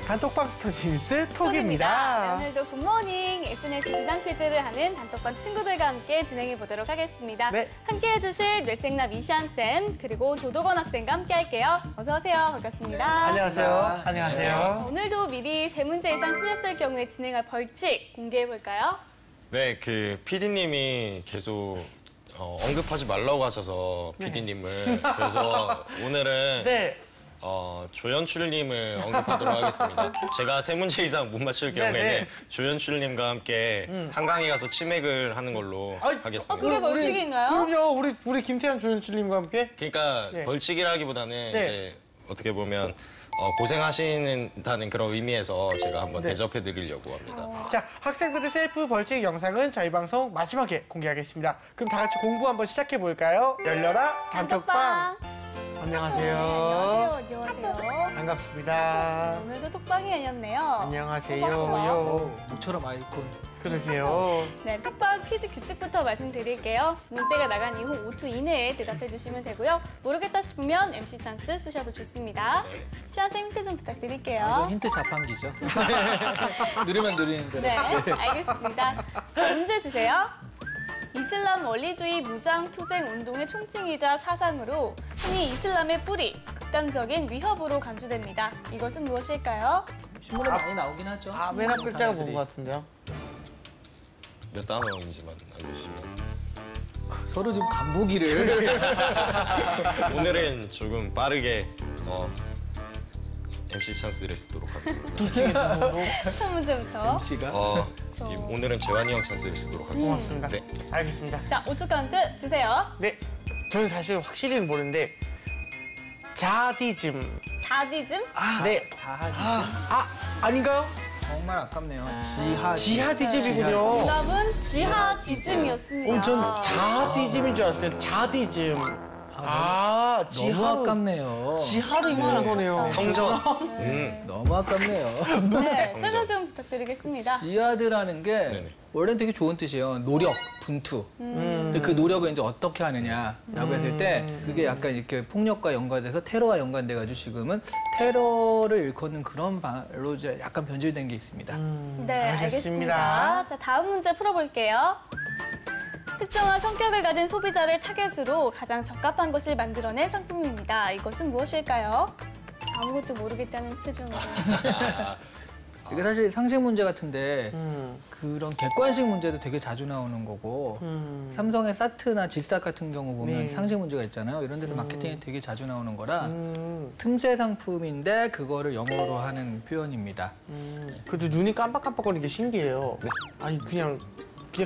단톡방 스터디 뉴스 톡입니다. 네, 오늘도 굿모닝 SNS 비상 퀴즈를 하는 단톡방 친구들과 함께 진행해 보도록 하겠습니다. 네. 함께 해주실 뇌생남 이시안쌤 그리고 조도건 학생과 함께 할게요. 어서 오세요. 반갑습니다. 안녕하세요. 안녕하세요. 오늘도 미리 3문제 이상 틀렸을 경우에 진행할 벌칙 공개해 볼까요? 네, 그 PD님이 계속 언급하지 말라고 하셔서 PD님을 그래서 오늘은 네. 조연출님을 언급하도록 하겠습니다. 제가 3문제 이상 못 맞출 경우에는 네. 조연출님과 함께 한강에 가서 치맥을 하는 걸로 하겠습니다. 그게 벌칙인가요? 그럼요. 우리 김태현 조연출님과 함께. 그러니까 네. 벌칙이라기보다는 네. 이제 어떻게 보면 고생하시는다는 그런 의미에서 제가 한번 네. 대접해 드리려고 합니다. 자, 학생들의 셀프 벌칙 영상은 저희 방송 마지막에 공개하겠습니다. 그럼 다 같이 공부 한번 시작해 볼까요? 열려라 단톡방. 안녕하세요. 안녕하세요. 반갑습니다. 오늘도 톡방이 열렸네요. 안녕하세요. 톡방. 모처럼 아이콘. 그러게요. 네, 톡방 퀴즈 규칙부터 말씀드릴게요. 문제가 나간 이후 5초 이내에 대답해 주시면 되고요. 모르겠다 싶으면 MC 찬스 쓰셔도 좋습니다. 네. 시안쌤 힌트 좀 부탁드릴게요. 완전 힌트 자판기죠. 누르면 누리는 대로. 네, 알겠습니다. 자, 문제 주세요. 이슬람 원리주의 무장 투쟁 운동의 총칭이자 사상으로 흔히 이슬람의 뿌리, 극단적인 위협으로 간주됩니다. 이것은 무엇일까요? 신문에 많이 나오긴 하죠. 맨 앞 글자가 뭔 것 같은데요? 몇 단어인지만 알려주시면. 서로 좀 간보기를. 오늘은 조금 빠르게 MC 찬스를 쓰도록 하겠습니다. 첫 문제부터. MC가. 오늘은 재환이 형 찬스를 쓰도록 하겠습니다. 고맙습니다. 네. 알겠습니다. 자, 5초 카운트 주세요. 네. 저는 사실 확실히는 모르는데 자디즘. 자디즘? 네. 자하디. 아닌가요? 정말 아깝네요. 지하디즘이군요. 정답은 지하디즘이었습니다. 전 자디즘인 줄 알았어요. 자디즘. 너무 지하로. 아깝네요. 지하로 이만한 거네요. 성전. 너무 아깝네요. 네, 설명 좀 부탁드리겠습니다. 지하드라는 게 네네. 원래는 되게 좋은 뜻이에요. 노력, 분투. 근데 그 노력을 이제 어떻게 하느냐라고 했을 때 그게 약간 이렇게 폭력과 연관돼서 테러와 연관돼가지고 지금은 테러를 일컫는 그런 말로 이제 약간 변질된 게 있습니다. 네, 알겠습니다. 자, 다음 문제 풀어볼게요. 특정한 성격을 가진 소비자를 타겟으로 가장 적합한 것을 만들어낸 상품입니다. 이것은 무엇일까요? 아무것도 모르겠다는 표정으로. 이게 사실 상식 문제 같은데 그런 객관식 문제도 되게 자주 나오는 거고 삼성의 사트나 질삭 같은 경우 보면 네. 상식 문제가 있잖아요. 이런 데서 마케팅이 되게 자주 나오는 거라 틈새 상품인데 그거를 영어로 하는 표현입니다. 그래도 눈이 깜빡깜빡거리는 게 신기해요. 아니 그냥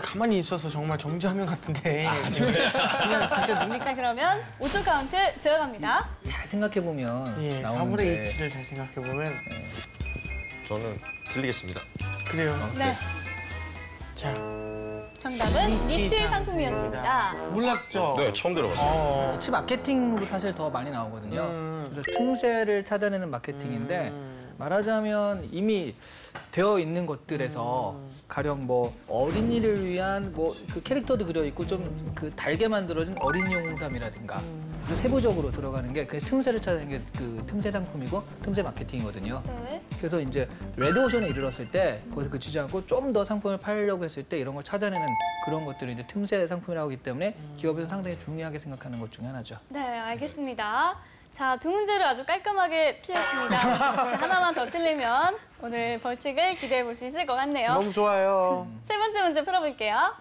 가만히 있어서 정말 정지화면 같은데. 그냥 진짜 눈이 자, 그러면 5초 카운트 들어갑니다. 잘 생각해보면 나오는데 4분의 H를 잘 생각해보면 저는 틀리겠습니다. 그래요. 네, 자, 정답은 니치 상품이었습니다. 몰랐죠? 네, 처음 들어봤어요. 치 마케팅으로 사실 더 많이 나오거든요. 그래서 틈새를 찾아내는 마케팅인데 말하자면 이미 되어 있는 것들에서 가령 뭐 어린이를 위한 뭐 그 캐릭터도 그려 있고 좀 그 달게 만들어진 어린이 홍삼이라든가 그래서 세부적으로 들어가는 게 그 틈새를 찾아내는 게 그 틈새 상품이고 틈새 마케팅이거든요. 네. 그래서 이제 레드오션에 이르렀을 때 거기서 그치지 않고 좀 더 상품을 팔려고 했을 때 이런 걸 찾아내는 그런 것들이 이제 틈새 상품이라고 하기 때문에 기업에서 상당히 중요하게 생각하는 것 중에 하나죠. 네, 알겠습니다. 자, 2문제를 아주 깔끔하게 틀렸습니다. 자, 하나만 더 틀리면 오늘 벌칙을 기대해 볼 수 있을 것 같네요. 너무 좋아요. 3번째 문제 풀어볼게요.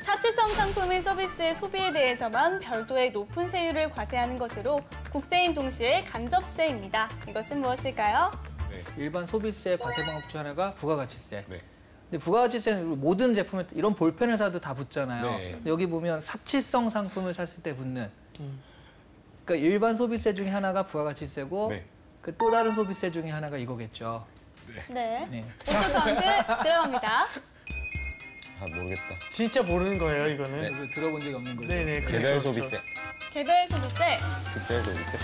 사치성 상품의 서비스의 소비에 대해서만 별도의 높은 세율을 과세하는 것으로 국세인 동시에 간접세입니다. 이것은 무엇일까요? 일반 소비세 과세 방법 중 하나가 부가가치세. 네. 근데 부가가치세는 모든 제품에 이런 볼펜을 사도 다 붙잖아요. 네. 근데 여기 보면 사치성 상품을 샀을 때 붙는 그러니까 일반 소비세 중에 하나가 부가가치세고 네. 그 또 다른 소비세 중에 하나가 이거겠죠. 네. 네. 5초 카운트 들어갑니다. 모르겠다. 진짜 모르는 거예요, 이거는. 이거 들어본 적이 없는 거죠. 네네. 개별 그렇죠, 소비세, 개별 소비세. 특별 소비세.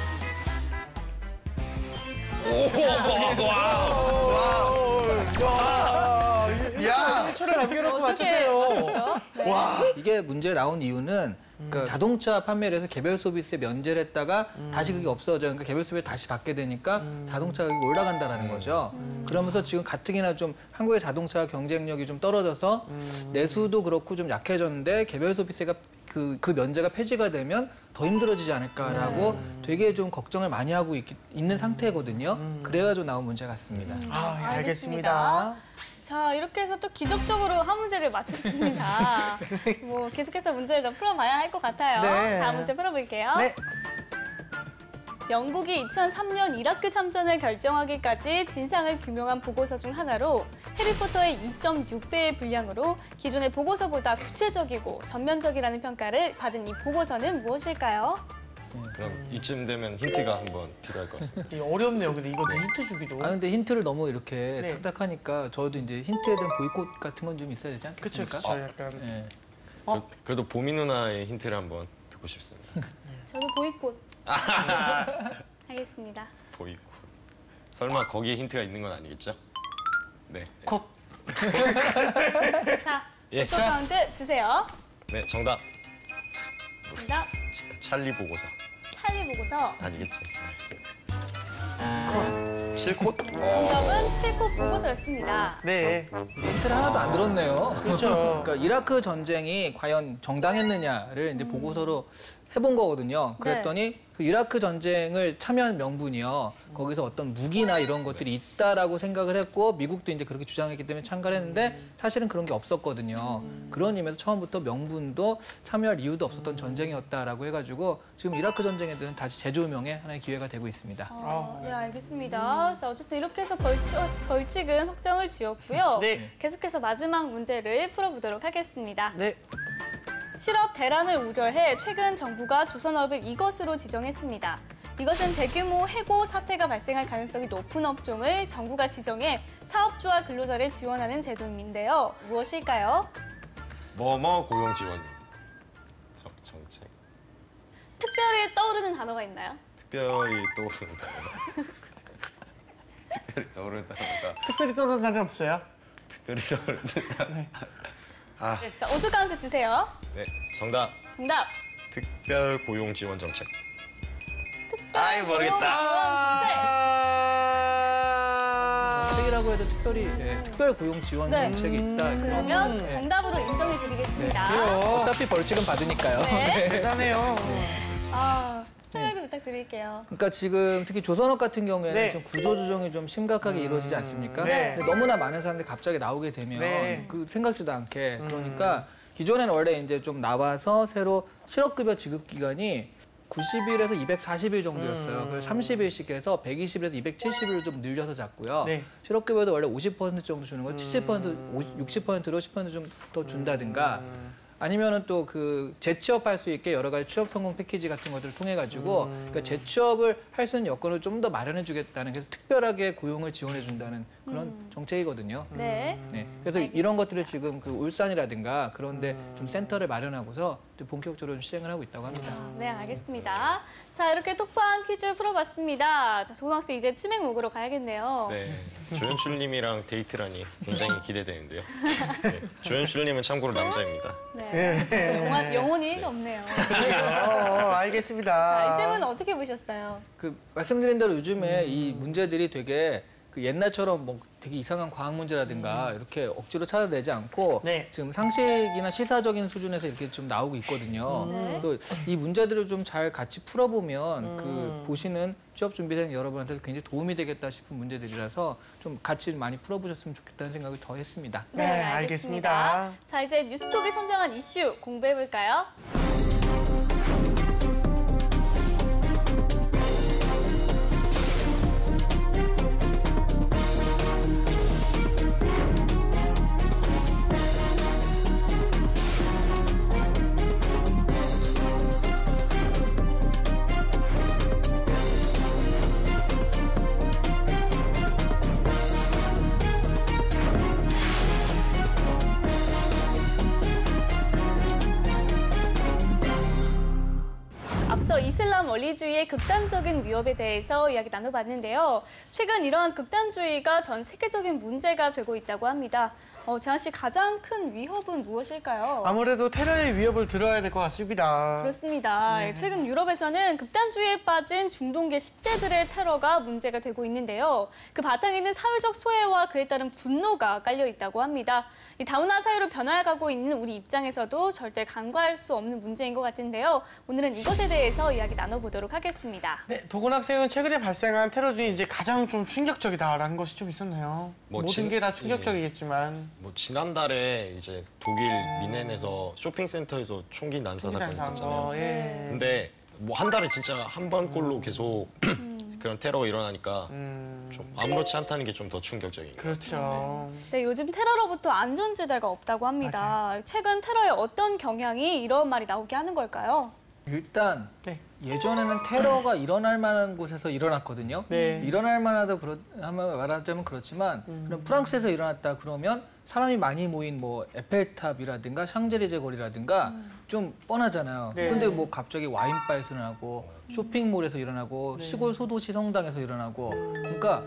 야! 1초를 남겨놓고 어떻게 맞췄대요. 맞췄죠? 네. 네. 이게 문제 나온 이유는 그 자동차 판매를 해서 개별 소비세 면제를 했다가 다시 그게 없어져. 그러니까 개별 소비세 다시 받게 되니까 자동차 가격이 올라간다라는 거죠. 그러면서 지금 가뜩이나 좀 한국의 자동차 경쟁력이 좀 떨어져서 내수도 그렇고 좀 약해졌는데 개별 소비세가 그 면제가 폐지가 되면 더 힘들어지지 않을까라고 되게 좀 걱정을 많이 하고 있는 상태거든요. 그래가지고 나온 문제 같습니다. 아, 예, 알겠습니다. 자, 이렇게 해서 또 기적적으로 한 문제를 맞췄습니다. 뭐 계속해서 문제를 더 풀어봐야 할 것 같아요. 네. 다음 문제 풀어볼게요. 네. 영국이 2003년 이라크 참전을 결정하기까지 진상을 규명한 보고서 중 하나로 해리포터의 2.6배의 분량으로 기존의 보고서보다 구체적이고 전면적이라는 평가를 받은 이 보고서는 무엇일까요? 그럼 이쯤 되면 힌트가 한번 필요할 것 같습니다. 이게 어렵네요. 근데 이거 힌트 주기도. 아 근데 힌트를 너무 이렇게 네. 딱딱하니까 저도 이제 힌트에 대한 보이콧 같은 건 좀 있어야 되지 그쵸, 않겠습니까? 그쵸. 약간. 네. 그래도 보미 누나의 힌트를 한번 듣고 싶습니다. 저도 보이콧 하겠습니다. 보이고. 설마 거기에 힌트가 있는 건 아니겠죠? 네. 컷. 자, 예. 첫 카운트 주세요. 네, 정답. 정답, 찰리 보고서. 찰리 보고서. 아니겠지. 컷. 실콧? 정답은 7코 보고서였습니다. 네. 힌트를 하나도 안 들었네요. 그렇죠. 그러니까 이라크 전쟁이 과연 정당했느냐를 이제 보고서로 해본 거거든요. 그랬더니 그 이라크 전쟁을 참여한 명분이요. 거기서 어떤 무기나 이런 것들이 있다라고 생각을 했고 미국도 이제 그렇게 주장했기 때문에 참가를 했는데 사실은 그런 게 없었거든요. 그런 의미에서 처음부터 명분도 참여할 이유도 없었던 전쟁이었다라고 해가지고 지금 이라크 전쟁에 대한 다시 재조명의 하나의 기회가 되고 있습니다. 네, 알겠습니다. 자, 어쨌든 이렇게 해서 벌칙은 확정을 지었고요. 네. 계속해서 마지막 문제를 풀어보도록 하겠습니다. 네. 실업 대란을 우려해 최근 정부가 조선업을 이것으로 지정했습니다. 이것은 대규모 해고 사태가 발생할 가능성이 높은 업종을 정부가 지정해 사업주와 근로자를 지원하는 제도인데요. 무엇일까요? 뭐뭐 고용 지원. 정책. 특별히 떠오르는 단어가 있나요? 특별히 떠오르는 단어. 특별히 떠오르는 단어가. 특별히 떠오르는 날은 없어요. 특별히 떠오르는 단어. 아, 자, 5초 카운트 주세요. 네, 정답. 정답. 특별 고용 지원 정책. 아이, 정책이라고 해도 특별히 특별 고용 지원 네. 정책이 있다. 그러면 네. 정답으로 인정해드리겠습니다. 그래요. 어차피 벌칙은 받으니까요. 네. 대단해요. 아, 설명 좀 부탁드릴게요. 그러니까 지금 특히 조선업 같은 경우에는 네. 좀 구조 조정이 좀 심각하게 이루어지지 않습니까? 네. 근데 너무나 많은 사람들이 갑자기 나오게 되면 네. 그 생각지도 않게 그러니까 기존에는 원래 이제 좀 나와서 새로 실업급여 지급 기간이 90일에서 240일 정도였어요. 그래서 30일씩 해서 120일에서 270일로 좀 늘려서 잡고요. 네. 실업급여도 원래 50% 정도 주는 거 70%, 60%로 10% 좀 더 준다든가 아니면은 또 그 재취업할 수 있게 여러 가지 취업 성공 패키지 같은 것들을 통해 가지고 그러니까 재취업을 할 수 있는 여건을 좀 더 마련해 주겠다는 그래서 특별하게 고용을 지원해 준다는 그런 정책이거든요. 네. 네. 그래서 이런 것들을 지금 그 울산이라든가 그런데 좀 센터를 마련하고서 또 본격적으로 좀 시행을 하고 있다고 합니다. 네, 알겠습니다. 자, 이렇게 톡방 퀴즈 풀어봤습니다. 자, 조동학생 이제 치맥 먹으러 가야겠네요. 네, 조연출님이랑 데이트라니 굉장히 기대되는데요. 네, 조연출님은 참고로 남자입니다. 네. 영혼이 없네요. 알겠습니다. 자, 이 쌤은 어떻게 보셨어요? 그 말씀드린 대로 요즘에 이 문제들이 되게 그 옛날처럼 뭐 되게 이상한 과학 문제라든가 이렇게 억지로 찾아내지 않고 네. 지금 상식이나 시사적인 수준에서 이렇게 좀 나오고 있거든요. 네. 또 이 문제들을 좀 잘 같이 풀어보면 그 보시는 취업 준비생 여러분한테 굉장히 도움이 되겠다 싶은 문제들이라서 좀 같이 많이 풀어보셨으면 좋겠다는 생각을 더 했습니다. 네, 알겠습니다. 자, 이제 뉴스톡이 선정한 이슈 공부해볼까요? 앞서 이슬람 원리주의의 극단적인 위협에 대해서 이야기 나눠봤는데요. 최근 이러한 극단주의가 전 세계적인 문제가 되고 있다고 합니다. 재한 씨 가장 큰 위협은 무엇일까요? 아무래도 테러의 위협을 들어야 될 것 같습니다. 그렇습니다. 네. 최근 유럽에서는 극단주의에 빠진 중동계 10대들의 테러가 문제가 되고 있는데요. 그 바탕에는 사회적 소외와 그에 따른 분노가 깔려 있다고 합니다. 이 다문화 사회로 변화해가고 있는 우리 입장에서도 절대 간과할 수 없는 문제인 것 같은데요. 오늘은 이것에 대해서 이야기 나눠보도록 하겠습니다. 네, 도건 학생은 최근에 발생한 테러 중에 이제 가장 좀 충격적이다라는 것이 좀 있었나요? 뭐 모든 게 다 충격적이겠지만. 뭐 지난달에 이제 독일 미넨에서 쇼핑센터에서 총기 난사 사건이 있었잖아요. 예. 근데 뭐 한 달에 진짜 한 번꼴로 계속 그런 테러가 일어나니까 좀 아무렇지 않다는 게 좀 더 충격적인 것 같아요. 그렇죠. 네, 요즘 테러로부터 안전지대가 없다고 합니다. 최근 테러의 어떤 경향이 이런 말이 나오게 하는 걸까요? 일단 네. 예전에는 테러가 일어날 만한 곳에서 일어났거든요. 네. 일어날 만하다 하면 말하자면 그렇지만 그럼 프랑스에서 일어났다 그러면 사람이 많이 모인 뭐 에펠탑이라든가 샹젤리제 거리라든가 좀 뻔하잖아요. 네. 근데 뭐 갑자기 와인바에서 일어나고 쇼핑몰에서 일어나고 네. 시골 소도시 성당에서 일어나고 그러니까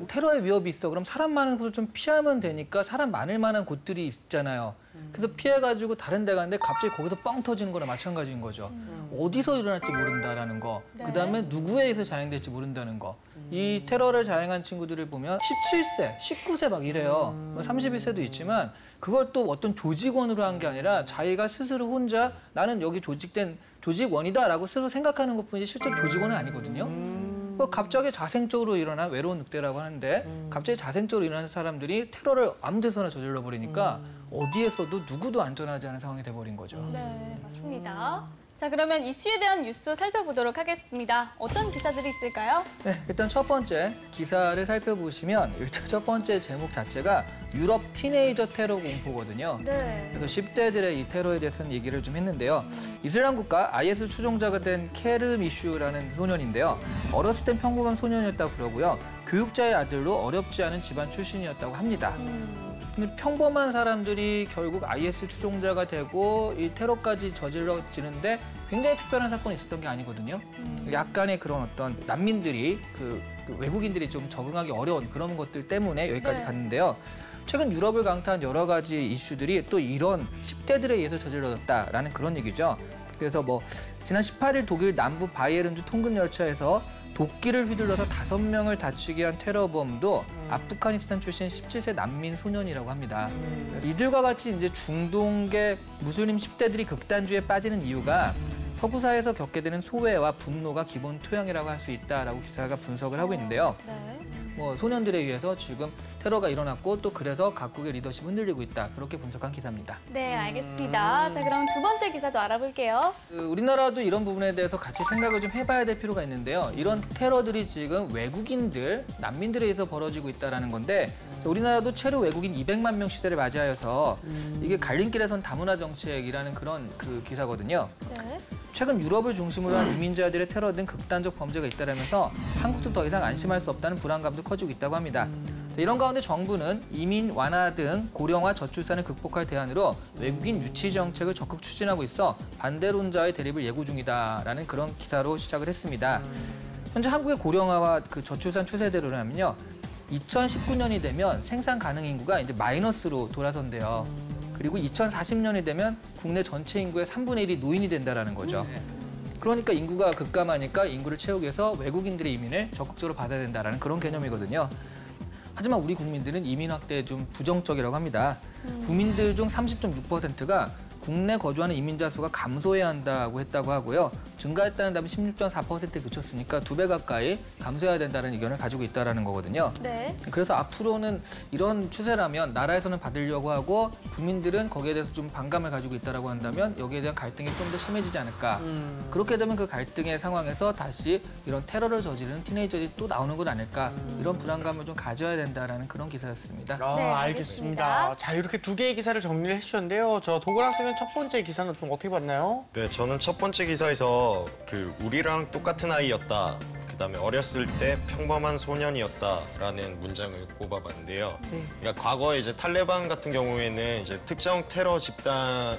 테러의 위협이 있어. 그럼 사람 많은 곳을 좀 피하면 되니까 사람 많을 만한 곳들이 있잖아요. 그래서 피해가지고 다른 데 가는데 갑자기 거기서 뻥 터지는 거랑 마찬가지인 거죠. 어디서 일어날지 모른다라는 거. 네. 그다음에 누구에 의해서 자행될지 모른다는 거. 이 테러를 자행한 친구들을 보면 17세, 19세 막 이래요. 뭐 31세도 있지만 그걸 또 어떤 조직원으로 한 게 아니라 자기가 스스로 혼자 나는 여기 조직된 조직원이다라고 스스로 생각하는 것뿐이지 실제 조직원은 아니거든요. 갑자기 자생적으로 일어난 외로운 늑대라고 하는데 갑자기 자생적으로 일어나는 사람들이 테러를 아무 데서나 저질러 버리니까 어디에서도 누구도 안전하지 않은 상황이 돼버린 거죠. 네, 맞습니다. 자, 그러면 이슈에 대한 뉴스 살펴보도록 하겠습니다. 어떤 기사들이 있을까요? 네, 일단 첫 번째 기사를 살펴보시면 일단 첫 번째 제목 자체가 유럽 티네이저 테러 공포거든요. 네. 그래서 10대들의 이 테러에 대해서는 얘기를 좀 했는데요. 이슬람 국가 IS 추종자가 된 케르 미슈라는 소년인데요. 어렸을 땐 평범한 소년이었다고 그러고요. 교육자의 아들로 어렵지 않은 집안 출신이었다고 합니다. 근데 평범한 사람들이 결국 IS 추종자가 되고 이 테러까지 저질러지는데 굉장히 특별한 사건이 있었던 게 아니거든요. 약간의 그런 어떤 난민들이 그 외국인들이 좀 적응하기 어려운 그런 것들 때문에 여기까지 네. 갔는데요. 최근 유럽을 강타한 여러 가지 이슈들이 또 이런 10대들에 의해서 저질러졌다라는 그런 얘기죠. 그래서 뭐 지난 18일 독일 남부 바이에른주 통근 열차에서 도끼를 휘둘러서 5명을 다치게 한 테러범도 아프가니스탄 출신 17세 난민 소년이라고 합니다. 그래서 이들과 같이 이제 중동계 무슬림 10대들이 극단주의에 빠지는 이유가 서구 사회에서 겪게 되는 소외와 분노가 기본 토양이라고 할 수 있다라고 기사가 분석을 하고 있는데요. 네. 뭐 소년들에 의해서 지금 테러가 일어났고 또 그래서 각국의 리더십이 흔들리고 있다. 그렇게 분석한 기사입니다. 네, 알겠습니다. 자, 그럼 두 번째 기사도 알아볼게요. 우리나라도 이런 부분에 대해서 같이 생각을 좀 해봐야 될 필요가 있는데요. 이런 테러들이 지금 외국인들, 난민들에 의해서 벌어지고 있다는 건데 우리나라도 채로 외국인 200만 명 시대를 맞이하여서 이게 갈림길에선 다문화 정책이라는 그런 그 기사거든요. 네. 최근 유럽을 중심으로 한 이민자들의 테러 등 극단적 범죄가 잇따르면서 한국도 더 이상 안심할 수 없다는 불안감도 커지고 있다고 합니다. 이런 가운데 정부는 이민 완화 등 고령화 저출산을 극복할 대안으로 외국인 유치 정책을 적극 추진하고 있어 반대론자의 대립을 예고 중이다라는 그런 기사로 시작을 했습니다. 현재 한국의 고령화와 그 저출산 추세대로라면요. 2019년이 되면 생산 가능 인구가 이제 마이너스로 돌아선대요. 그리고 2040년이 되면 국내 전체 인구의 3분의 1이 노인이 된다는 거죠. 그러니까 인구가 급감하니까 인구를 채우기 위해서 외국인들의 이민을 적극적으로 받아야 된다는 그런 개념이거든요. 하지만 우리 국민들은 이민 확대에 좀 부정적이라고 합니다. 국민들 중 30.6%가 국내 거주하는 이민자 수가 감소해야 한다고 했다고 하고요. 증가했다는 답은 16.4%에 그쳤으니까 2배 가까이 감소해야 된다는 의견을 가지고 있다는 거거든요. 네. 그래서 앞으로는 이런 추세라면 나라에서는 받으려고 하고 국민들은 거기에 대해서 좀 반감을 가지고 있다고 한다면 여기에 대한 갈등이 좀 더 심해지지 않을까. 그렇게 되면 그 갈등의 상황에서 다시 이런 테러를 저지르는 티네이저들이 또 나오는 건 아닐까. 이런 불안감을 좀 가져야 된다는 그런 기사였습니다. 아, 네, 알겠습니다. 알겠습니다. 자, 이렇게 두 개의 기사를 정리를 해주셨는데요. 저 도건 학생은 첫 번째 기사는 좀 어떻게 봤나요? 네, 저는 첫 번째 기사에서 그 우리랑 똑같은 아이였다. 그다음에 어렸을 때 평범한 소년이었다라는 문장을 꼽아봤는데요. 네. 그러니까 과거에 이제 탈레반 같은 경우에는 이제 특정 테러 집단을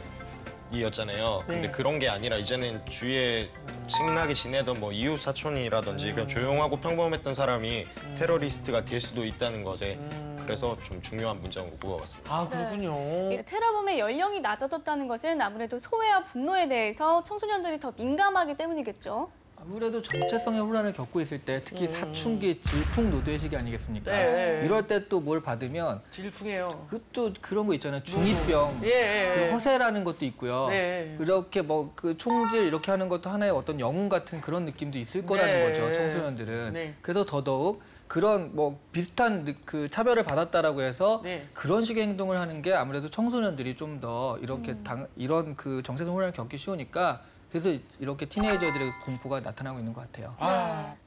이었잖아요. 근데 네. 그런 게 아니라 이제는 주위에 친하게 지내던 뭐 이웃 사촌이라든지 그냥 조용하고 평범했던 사람이 테러리스트가 될 수도 있다는 것에 그래서 좀 중요한 문장으로 뽑아봤습니다. 아, 그렇군요. 이 테러범의 연령이 낮아졌다는 것은 아무래도 소외와 분노에 대해서 청소년들이 더 민감하기 때문이겠죠. 아무래도 정체성의 혼란을 겪고 있을 때 특히 사춘기 질풍노도의 시기 아니겠습니까? 네. 이럴 때 또 뭘 받으면 질풍해요. 그것도 그런 거 있잖아요. 중이병, 예. 그 허세라는 것도 있고요. 네. 그렇게 뭐 그 총질 이렇게 하는 것도 하나의 어떤 영웅 같은 그런 느낌도 있을 거라는 네. 거죠. 청소년들은. 네. 그래서 더더욱 그런 뭐 비슷한 그 차별을 받았다라고 해서 네. 그런 식의 행동을 하는 게 아무래도 청소년들이 좀 더 이렇게 이런 그 정체성 혼란을 겪기 쉬우니까 그래서 이렇게 티네이저들의 공포가 나타나고 있는 것 같아요.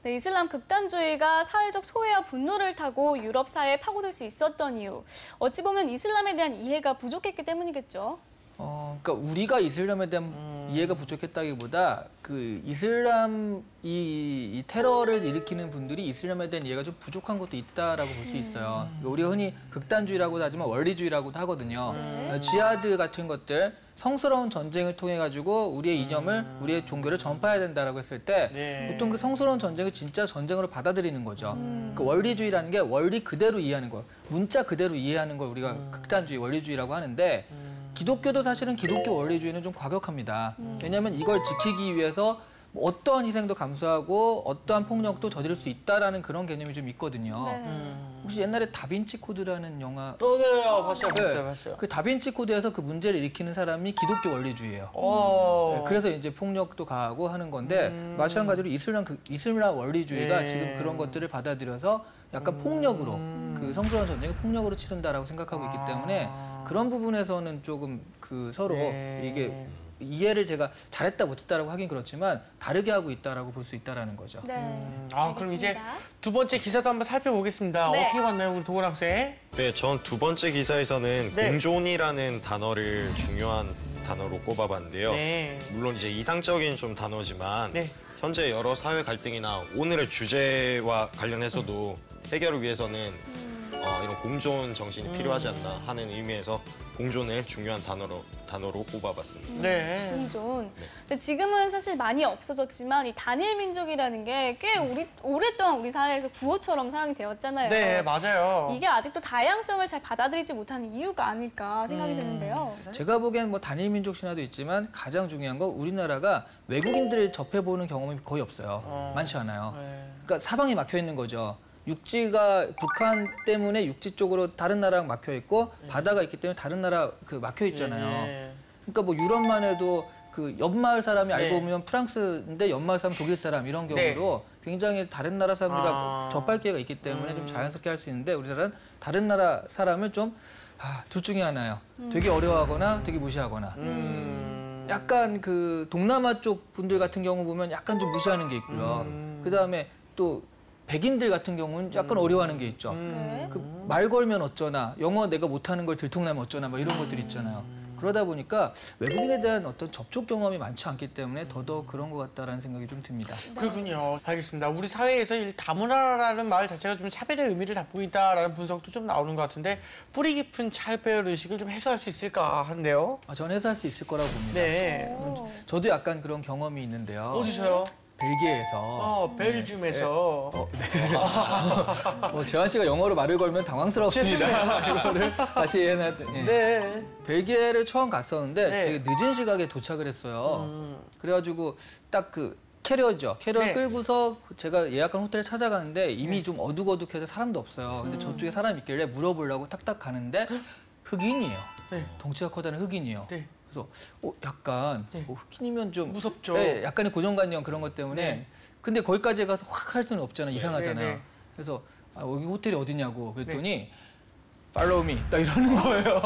네, 이슬람 극단주의가 사회적 소외와 분노를 타고 유럽 사회에 파고들 수 있었던 이유. 어찌 보면 이슬람에 대한 이해가 부족했기 때문이겠죠. 그러니까 우리가 이슬람에 대한 이해가 부족했다기보다 그 이슬람 이 테러를 일으키는 분들이 이슬람에 대한 이해가 좀 부족한 것도 있다라고 볼 수 있어요. 우리가 흔히 극단주의라고도 하지만 원리주의라고도 하거든요. 네. 지하드 같은 것들 성스러운 전쟁을 통해 가지고 우리의 이념을 우리의 종교를 전파해야 된다라고 했을 때 네. 보통 그 성스러운 전쟁을 진짜 전쟁으로 받아들이는 거죠. 그 원리주의라는 게 원리 그대로 이해하는 거, 문자 그대로 이해하는 걸 우리가 극단주의, 원리주의라고 하는데 기독교도 사실은 기독교 원리주의는 좀 과격합니다. 왜냐하면 이걸 지키기 위해서 뭐 어떠한 희생도 감수하고 어떠한 폭력도 저지를 수 있다라는 그런 개념이 좀 있거든요. 네. 혹시 옛날에 다빈치 코드라는 영화 네, 네. 봤어요. 그 다빈치 코드에서 그 문제를 일으키는 사람이 기독교 원리주의예요. 네, 그래서 이제 폭력도 가하고 하는 건데 마찬가지로 이슬람 원리주의가 네. 지금 그런 것들을 받아들여서 약간 폭력으로 그 성스러운 전쟁을 폭력으로 치른다라고 생각하고 있기 때문에 그런 부분에서는 조금 그 서로 네. 이게 이해를 제가 잘했다 못했다라고 하긴 그렇지만 다르게 하고 있다라고 볼 수 있다라는 거죠. 네. 그럼 이제 알겠습니다. 두 번째 기사도 한번 살펴보겠습니다. 네. 어떻게 봤나요, 우리 도건 학생? 네, 전 두 번째 기사에서는 네. 공존이라는 단어를 중요한 단어로 꼽아봤는데요. 네. 물론 이제 이상적인 좀 단어지만 네. 현재 여러 사회 갈등이나 오늘의 주제와 관련해서도 해결을 위해서는 이런 공존 정신이 필요하지 않나 하는 의미에서 공존을 중요한 단어로 꼽아봤습니다. 네. 공존. 근데 지금은 사실 많이 없어졌지만 이 단일 민족이라는 게 꽤 오랫동안 우리 사회에서 구호처럼 사용이 되었잖아요. 네, 맞아요. 이게 아직도 다양성을 잘 받아들이지 못하는 이유가 아닐까 생각이 드는데요. 제가 보기엔 뭐 단일 민족 신화도 있지만 가장 중요한 건 우리나라가 외국인들을 접해보는 경험이 거의 없어요. 많지 않아요. 네. 그러니까 사방이 막혀 있는 거죠. 육지가 북한 때문에 육지 쪽으로 다른 나라랑 막혀 있고 바다가 있기 때문에 다른 나라 그 막혀 있잖아요. 네. 그러니까 뭐 유럽만 해도 그 옆마을 사람이 알고 네. 보면 프랑스인데 옆마을 사람 독일 사람 이런 경우로 굉장히 다른 나라 사람들과 접할 기회가 있기 때문에 좀 자연스럽게 할 수 있는데 우리나라는 다른 나라 사람을 좀 둘 중에 하나예요. 되게 어려워하거나 되게 무시하거나. 약간 그 동남아 쪽 분들 같은 경우 보면 약간 좀 무시하는 게 있고요. 그다음에 또 백인들 같은 경우는 약간 어려워하는 게 있죠. 네. 그 말 걸면 어쩌나, 영어 내가 못하는 걸 들통나면 어쩌나, 뭐 이런 것들이 있잖아요. 그러다 보니까 외국인에 대한 어떤 접촉 경험이 많지 않기 때문에 더더욱 그런 것 같다라는 생각이 좀 듭니다. 그렇군요. 알겠습니다. 우리 사회에서 이 다문화라는 말 자체가 좀 차별의 의미를 담고 있다라는 분석도 좀 나오는 것 같은데 뿌리 깊은 차별 의식을 좀 해소할 수 있을까 하는데요. 저는 해소할 수 있을 거라고 봅니다. 네. 오. 저도 약간 그런 경험이 있는데요. 어디서요? 벨기에에서. 벨gium에서. 재환 씨가 영어로 말을 걸면 당황스럽습니다. 이거를 다시 해놔. 예. 네. 벨기에를 처음 갔었는데 네. 되게 늦은 시각에 도착을 했어요. 그래가지고 딱 그 캐리어죠. 캐리어 네. 끌고서 제가 예약한 호텔을 찾아가는데 이미 좀 어둑어둑해서 사람도 없어요. 근데 저쪽에 사람이 있길래 물어보려고 탁탁 가는데 흑인이에요. 네. 덩치가 커다란 흑인이에요. 네. 그래서 약간 네. 흑인이면 좀 무섭죠. 네, 약간의 고정관념 그런 것 때문에 네. 근데 거기까지 가서 확 할 수는 없잖아요. 이상하잖아요. 네, 네. 그래서 여기 호텔이 어디냐고 그랬더니 Follow me 딱 이러는 거예요.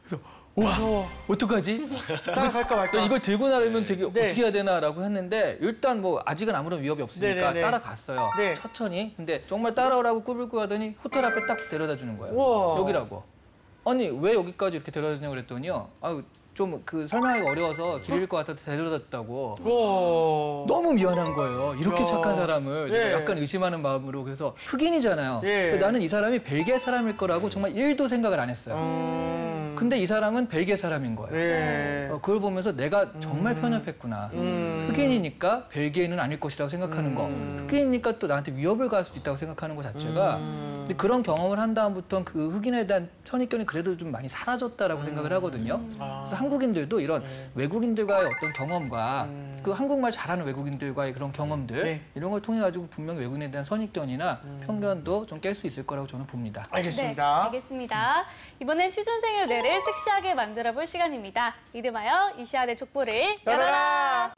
그래서 와 어떡하지? 따라갈까 말까. 이걸 들고 나르면 되게 네. 어떻게 해야 되나라고 했는데 일단 뭐 아직은 아무런 위협이 없으니까 네, 네, 네. 따라갔어요. 네. 천천히. 근데 정말 따라오라고 꾸불고 하더니 호텔 앞에 딱 데려다 주는 거예요. 우와. 여기라고. 아니 왜 여기까지 이렇게 데려다 주냐고 그랬더니요. 좀 그 설명하기가 어려워서 길 잃을 것 같아서 데려다줬다고. 와. 너무 미안한 거예요. 이렇게 야. 착한 사람을 네. 내가 약간 의심하는 마음으로. 그래서 흑인이잖아요. 네. 근데 나는 이 사람이 벨기에 사람일 거라고 정말 1도 생각을 안 했어요. 근데 이 사람은 벨기에 사람인 거예요. 네. 그걸 보면서 내가 정말 편협했구나. 흑인이니까 벨기에는 아닐 것이라고 생각하는 거. 흑인이니까 또 나한테 위협을 가할 수도 있다고 생각하는 것 자체가 근데 그런 경험을 한 다음부터는 그 흑인에 대한 선입견이 그래도 좀 많이 사라졌다라고 생각을 하거든요. 그래서 한국인들도 이런 외국인들과의 어떤 경험과 그 한국말 잘하는 외국인들과의 그런 경험들 네. 이런 걸 통해 가지고 분명 외국인에 대한 선입견이나 편견도 좀 깰 수 있을 거라고 저는 봅니다. 알겠습니다. 네, 알겠습니다. 이번엔 취준생의 뇌를 섹시하게 만들어볼 시간입니다. 이름하여 이시안의 족보를 열어라.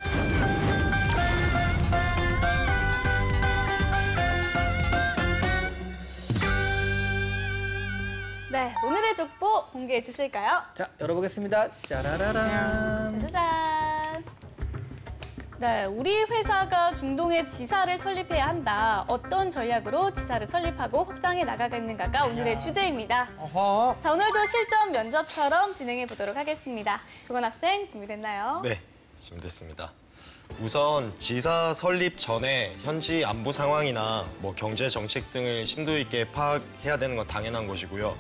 네, 오늘의 족보 공개해 주실까요? 자, 열어보겠습니다. 짜라라란. 짜자잔. 네, 우리 회사가 중동에 지사를 설립해야 한다. 어떤 전략으로 지사를 설립하고 확장해 나가겠는가가 오늘의 주제입니다. 어허. 자, 오늘도 실전 면접처럼 진행해 보도록 하겠습니다. 조건 학생 준비됐나요? 네, 준비됐습니다. 우선 지사 설립 전에 현지 안보 상황이나 뭐 경제 정책 등을 심도 있게 파악해야 되는 건 당연한 것이고요.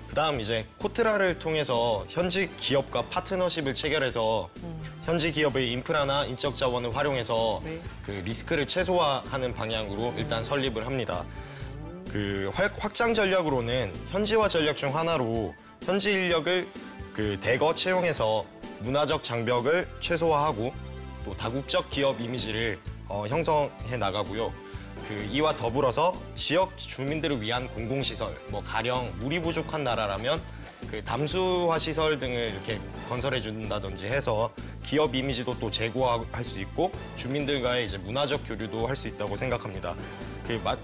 그다음 이제 코트라를 통해서 현지 기업과 파트너십을 체결해서 현지 기업의 인프라나 인적 자원을 활용해서 네. 그 리스크를 최소화하는 방향으로 일단 설립을 합니다. 그 확장 전략으로는 현지화 전략 중 하나로 현지 인력을 그 대거 채용해서 문화적 장벽을 최소화하고 또 다국적 기업 이미지를 형성해 나가고요. 그 이와 더불어서 지역 주민들을 위한 공공시설, 뭐 가령 물이 부족한 나라라면 그 담수화 시설 등을 이렇게 건설해 준다든지 해서 기업 이미지도 또 제고할 수 있고 주민들과의 이제 문화적 교류도 할 수 있다고 생각합니다.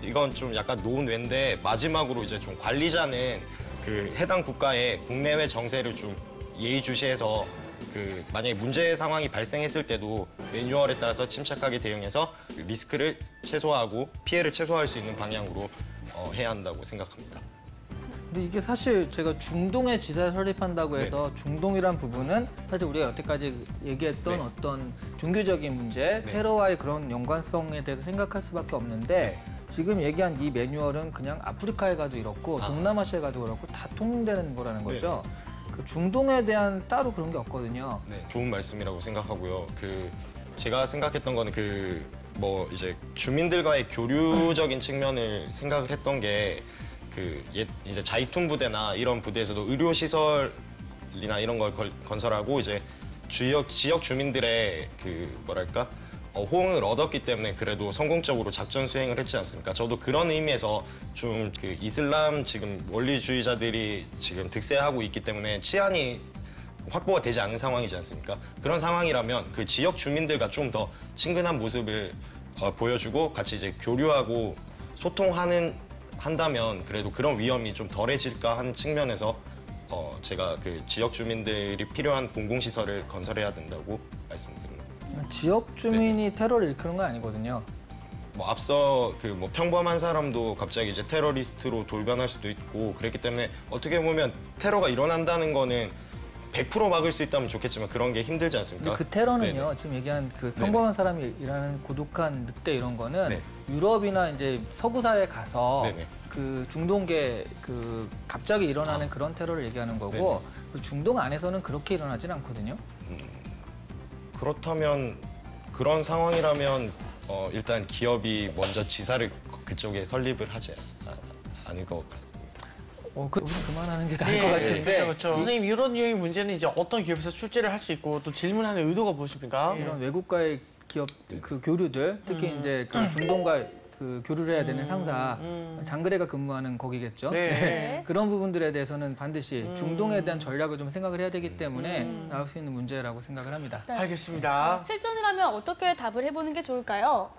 이건 좀 약간 논외인데 마지막으로 이제 좀 관리자는 그 해당 국가의 국내외 정세를 좀 예의주시해서 그 만약에 문제 상황이 발생했을 때도 매뉴얼에 따라서 침착하게 대응해서 리스크를 최소화하고 피해를 최소화할 수 있는 방향으로 해야 한다고 생각합니다. 근데 이게 사실 제가 중동에 지사를 설립한다고 해서 중동이란 부분은 사실 우리가 여태까지 얘기했던 네. 어떤 종교적인 문제, 네. 테러와의 그런 연관성에 대해서 생각할 수밖에 없는데 지금 얘기한 이 매뉴얼은 그냥 아프리카에 가도 이렇고 동남아시아에 가도 그렇고 다 통용되는 거라는 거죠. 그 중동에 대한 따로 그런 게 없거든요. 네, 좋은 말씀이라고 생각하고요. 그 제가 생각했던 거는 그 뭐 이제 주민들과의 교류적인 측면을 생각을 했던 게 그 이제 자이툰 부대나 이런 부대에서도 의료 시설이나 이런 걸 건설하고 이제 지역 주민들의 그 뭐랄까 호응을 얻었기 때문에 그래도 성공적으로 작전 수행을 했지 않습니까? 저도 그런 의미에서 좀 그 이슬람 지금 원리주의자들이 지금 득세하고 있기 때문에 치안이 확보가 되지 않은 상황이지 않습니까? 그런 상황이라면 그 지역 주민들과 좀 더 친근한 모습을 보여주고 같이 이제 교류하고 한다면 그래도 그런 위험이 좀 덜해질까 하는 측면에서 제가 그 지역 주민들이 필요한 공공시설을 건설해야 된다고 말씀드립니다. 지역 주민이 테러를 일으키는 건 아니거든요. 뭐 앞서 그 뭐 평범한 사람도 갑자기 이제 테러리스트로 돌변할 수도 있고 그랬기 때문에 어떻게 보면 테러가 일어난다는 거는 100% 막을 수 있다면 좋겠지만 그런 게 힘들지 않습니까? 근데 그 테러는요, 네네. 지금 얘기한 그 평범한 사람이 일하는 고독한 늑대 이런 거는 네. 유럽이나 이제 서구 사회에 가서 네네. 그 중동계 그 갑자기 일어나는 그런 테러를 얘기하는 거고 그 중동 안에서는 그렇게 일어나진 않거든요. 그렇다면 그런 상황이라면 일단 기업이 먼저 지사를 그쪽에 설립을 하지 않을 것 같습니다. 우리 그만하는 게 나을 것 같은데. 그렇죠. 선생님 이런 유형의 문제는 이제 어떤 기업에서 출제를 할 수 있고 또 질문하는 의도가 무엇입니까? 이런 외국과의 기업 그 교류들, 특히 이제 그 중동과 그 교류를 해야 되는 상사, 장그래가 근무하는 거기겠죠. 네. 그런 부분들에 대해서는 반드시 중동에 대한 전략을 좀 생각을 해야 되기 때문에 나올 수 있는 문제라고 생각을 합니다. 네. 알겠습니다. 실전을 하면 어떻게 답을 해보는 게 좋을까요?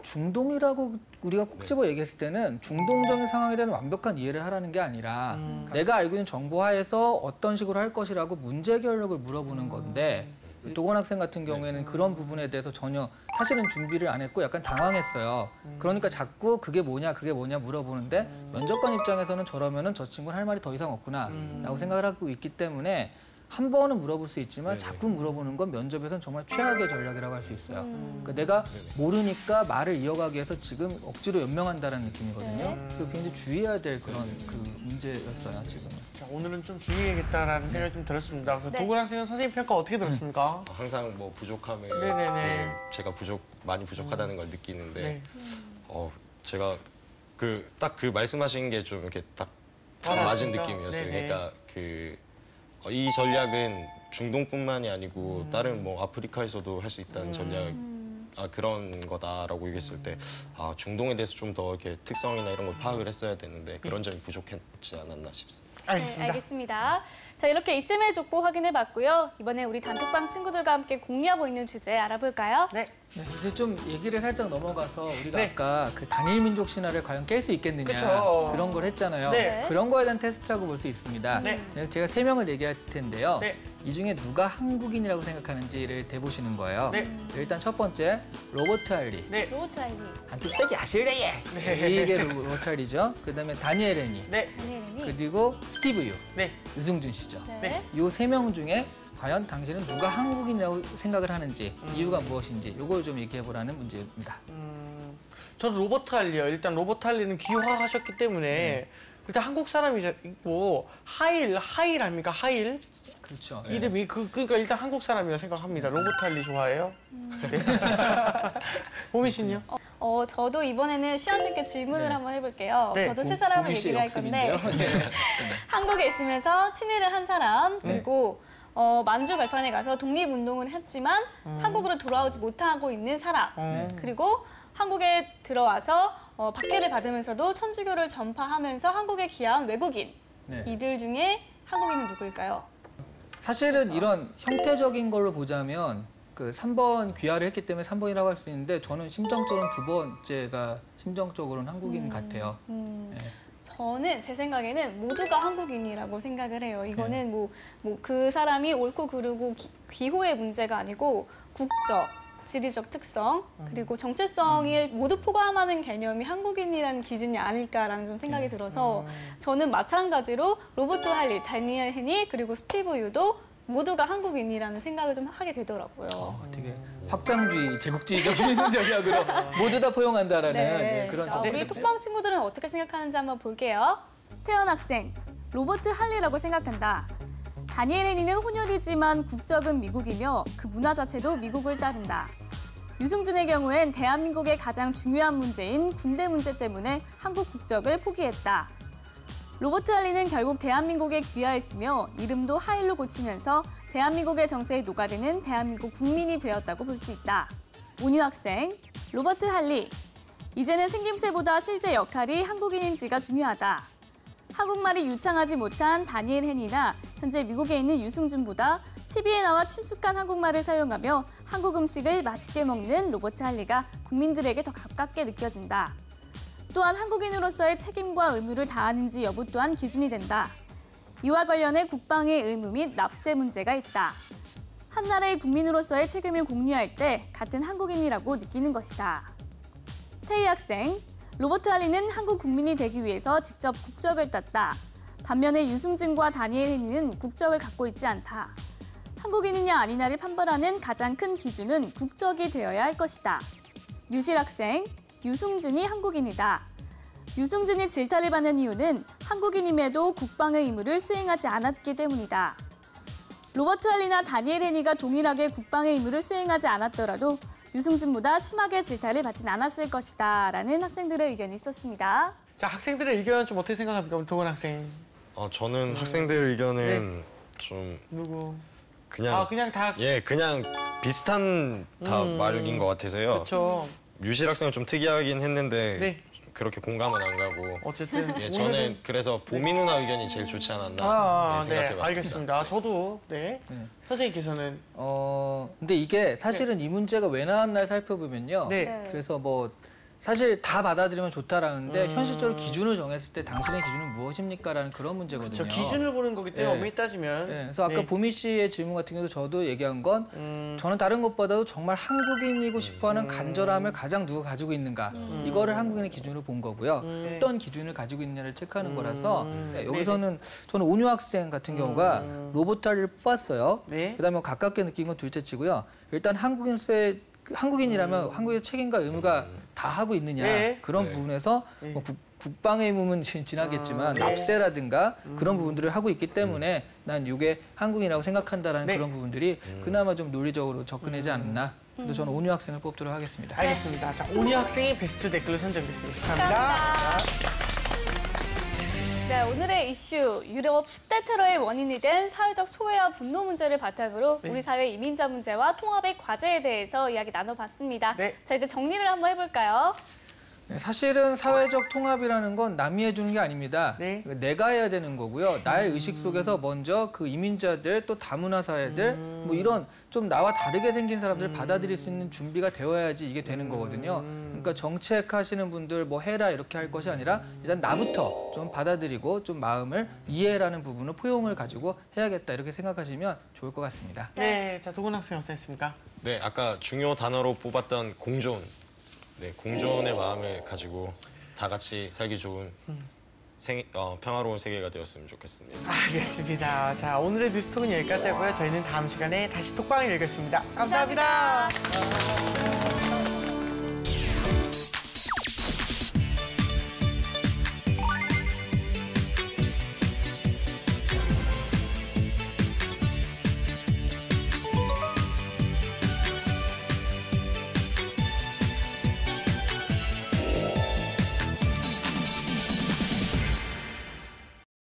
중동이라고 우리가 꼭 집어 얘기했을 때는 중동적인 상황에 대한 완벽한 이해를 하라는 게 아니라 내가 알고 있는 정보 하에서 어떤 식으로 할 것이라고 문제 해결력을 물어보는 건데 도건 학생 같은 경우에는 그런 부분에 대해서 전혀 사실은 준비를 안 했고 약간 당황했어요. 그러니까 자꾸 그게 뭐냐 물어보는데 면접관 입장에서는 저러면은 저 친구는 할 말이 더 이상 없구나라고 생각을 하고 있기 때문에 한 번은 물어볼 수 있지만 네네. 자꾸 물어보는 건 면접에서는 정말 최악의 전략이라고 할 수 있어요. 그러니까 내가 모르니까 말을 이어가기 위해서 지금 억지로 연명한다는 느낌이거든요. 그래서 굉장히 주의해야 될 그런 그 문제였어요, 지금. 자, 오늘은 좀 주의해야겠다라는 생각이 좀 들었습니다. 그 도근 학생은 선생님 평가 어떻게 들었습니까? 항상 뭐 부족함을 네네네. 제가 많이 부족하다는 걸 느끼는데 네. 제가 딱 그 말씀하신 게 좀 이렇게 딱 아, 맞은 진짜? 느낌이었어요. 네네. 그러니까 이 전략은 중동뿐만이 아니고 다른 뭐 아프리카에서도 할 수 있다는 전략 그런 거다라고 얘기했을 때 중동에 대해서 좀 더 이렇게 특성이나 이런 걸 파악을 했어야 되는데 그런 점이 부족했지 않았나 싶습니다. 네, 알겠습니다. 알겠습니다. 자, 이렇게 있음의 족보 확인해봤고요. 이번에 우리 단톡방 친구들과 함께 공유하고 있는 주제 알아볼까요? 네. 네, 이제 좀 얘기를 살짝 넘어가서 우리가 네. 아까 그 단일 민족 신화를 과연 깰 수 있겠느냐 그쵸. 그런 걸 했잖아요. 네. 그런 거에 대한 테스트라고 볼 수 있습니다. 네. 그래서 제가 3명을 얘기할 텐데요. 네. 이 중에 누가 한국인이라고 생각하는지를 대보시는 거예요. 네. 일단 첫 번째 로버트 할리. 네. 로버트 할리, 한뚝배기 아실래예. 네. 이게 로버트 할리죠. 그다음에 다니엘 레니. 네. 다니엘 레니. 그리고 스티브 유, 네. 유승준 씨죠. 네. 이 3명 중에 과연 당신은 누가 한국인이라고 생각을 하는지 이유가 무엇인지 이걸 좀 얘기해 보라는 문제입니다. 저는 로버트 할리요. 일단 로버트 할리는 귀화하셨기 때문에 일단 한국 사람이고 하일 아닙니까? 하일 그렇죠. 이름이 그러니까 일단 한국 사람이라 생각합니다. 로버트 할리 좋아해요? 네. 보미 씨는요? 저도 이번에는 시연님께 질문을 네. 한번 해볼게요. 네. 저도 세 사람을 보미 씨의 얘기를 할 건데 역습인데요. 네. 한국에 있으면서 친일을 한 사람 그리고 만주 발판에 가서 독립운동을 했지만 한국으로 돌아오지 못하고 있는 사람 그리고 한국에 들어와서 박해를 받으면서도 천주교를 전파하면서 한국에 귀화한 외국인 네. 이들 중에 한국인은 누구일까요? 사실은 이런 형태적인 걸로 보자면 그 3번 귀화를 했기 때문에 3번이라고 할 수 있는데 저는 심정적으로는 두 번째가 심정적으로는 한국인 같아요. 네. 저는 제 생각에는 모두가 한국인이라고 생각을 해요. 이거는 뭐 그 사람이 옳고 그르고 귀호의 문제가 아니고 국적, 지리적 특성, 그리고 정체성을 모두 포함하는 개념이 한국인이라는 기준이 아닐까라는 좀 생각이 들어서 저는 마찬가지로 로버트 할리, 다니엘 헤니, 그리고 스티브 유도 모두가 한국인이라는 생각을 좀 하게 되더라고요. 되게 확장주의, 제국주의적인 전략으로 모두 다 포용한다라는 네, 그런 자, 우리 톡방 친구들은 어떻게 생각하는지 한번 볼게요. 태연 학생, 로버트 할리라고 생각한다. 다니엘 헤니는 혼혈이지만 국적은 미국이며 그 문화 자체도 미국을 따른다. 유승준의 경우엔 대한민국의 가장 중요한 문제인 군대 문제 때문에 한국 국적을 포기했다. 로버트 할리는 결국 대한민국에 귀화했으며 이름도 하일로 고치면서 대한민국의 정서에 녹아드는 대한민국 국민이 되었다고 볼 수 있다. 온유 학생, 로버트 할리. 이제는 생김새보다 실제 역할이 한국인인지가 중요하다. 한국말이 유창하지 못한 다니엘 헤니나 현재 미국에 있는 유승준보다 TV에 나와 친숙한 한국말을 사용하며 한국 음식을 맛있게 먹는 로버트 할리가 국민들에게 더 가깝게 느껴진다. 또한 한국인으로서의 책임과 의무를 다하는지 여부 또한 기준이 된다. 이와 관련해 국방의 의무 및 납세 문제가 있다. 한 나라의 국민으로서의 책임을 공유할 때 같은 한국인이라고 느끼는 것이다. 태희 학생, 로버트 할리는 한국 국민이 되기 위해서 직접 국적을 땄다. 반면에 유승준과 다니엘 헤니는 국적을 갖고 있지 않다. 한국인이냐 아니냐를 판별하는 가장 큰 기준은 국적이 되어야 할 것이다. 유실 학생, 유승준이 한국인이다. 유승준이 질타를 받는 이유는 한국인임에도 국방의 의무를 수행하지 않았기 때문이다. 로버트 할리나 다니엘 헤니가 동일하게 국방의 의무를 수행하지 않았더라도 유승준보다 심하게 질타를 받진 않았을 것이다. 라는 학생들의 의견이 있었습니다. 자, 학생들의 의견은 좀 어떻게 생각합니까? 우리 도근 학생. 저는 학생들 의견은 좀 누구? 그냥 그냥 다 그냥 비슷한 다 말인 것 같아서요. 그렇죠. 유실 학생은 좀 특이하긴 했는데 네. 그렇게 공감은 안 가고 어쨌든 저는 그래서 보미 누나 의견이 제일 좋지 않았나 네, 생각해봤습니다. 알겠습니다. 저도 네. 선생님께서는 근데 이게 사실은 이 문제가 왜 나왔나 살펴보면요. 네. 그래서 뭐 사실 다 받아들이면 좋다라는데 현실적으로 기준을 정했을 때 당신의 기준은 무엇입니까라는 그런 문제거든요. 저 기준을 보는 거기 때문에 네. 엄밀히 따지면. 네, 그래서 아까 보미 씨의 질문 같은 경우도 저도 얘기한 건 저는 다른 것보다도 정말 한국인이고 싶어하는 간절함을 가장 누가 가지고 있는가 이거를 한국인의 기준으로 본 거고요. 어떤 기준을 가지고 있느냐를 체크하는 거라서 네, 여기서는 저는 온유 학생 같은 경우가 로보타리를 뽑았어요. 네. 그다음에 가깝게 느낀 건 둘째치고요. 일단 한국인이라면 한국의 책임과 의무가 다 하고 있느냐 네. 그런 네. 부분에서 뭐 국방의 의무는 지나겠지만 납세라든가 그런 부분들을 하고 있기 때문에 난 이게 한국인이라고 생각한다라는 네. 그런 부분들이 그나마 좀 논리적으로 접근하지 않았나. 그래서 저는 온유 학생을 뽑도록 하겠습니다. 알겠습니다. 자, 온유 학생이 베스트 댓글로 선정됐습니다. 축하합니다. 네, 오늘의 이슈, 유럽 10대 테러의 원인이 된 사회적 소외와 분노 문제를 바탕으로 우리 사회 이민자 문제와 통합의 과제에 대해서 이야기 나눠봤습니다. 네. 자, 이제 정리를 한번 해볼까요? 네, 사실은 사회적 통합이라는 건 남이 해주는 게 아닙니다. 네. 내가 해야 되는 거고요. 나의 의식 속에서 먼저 그 이민자들 또 다문화 사회들 뭐 이런 좀 나와 다르게 생긴 사람들을 받아들일 수 있는 준비가 되어야지 이게 되는 거거든요. 그러니까 정책하시는 분들 뭐 해라 이렇게 할 것이 아니라 일단 나부터 좀 받아들이고 좀 마음을 이해라는 부분을 포용을 가지고 해야겠다 이렇게 생각하시면 좋을 것 같습니다. 네, 자, 도건 학생 어땠습니까? 네, 아까 중요 단어로 뽑았던 공존. 네, 공존의 마음을 가지고 다 같이 살기 좋은 평화로운 세계가 되었으면 좋겠습니다. 알겠습니다. 자, 오늘의 뉴스톡은 여기까지 하고요. 저희는 다음 시간에 다시 톡방을 열겠습니다. 감사합니다.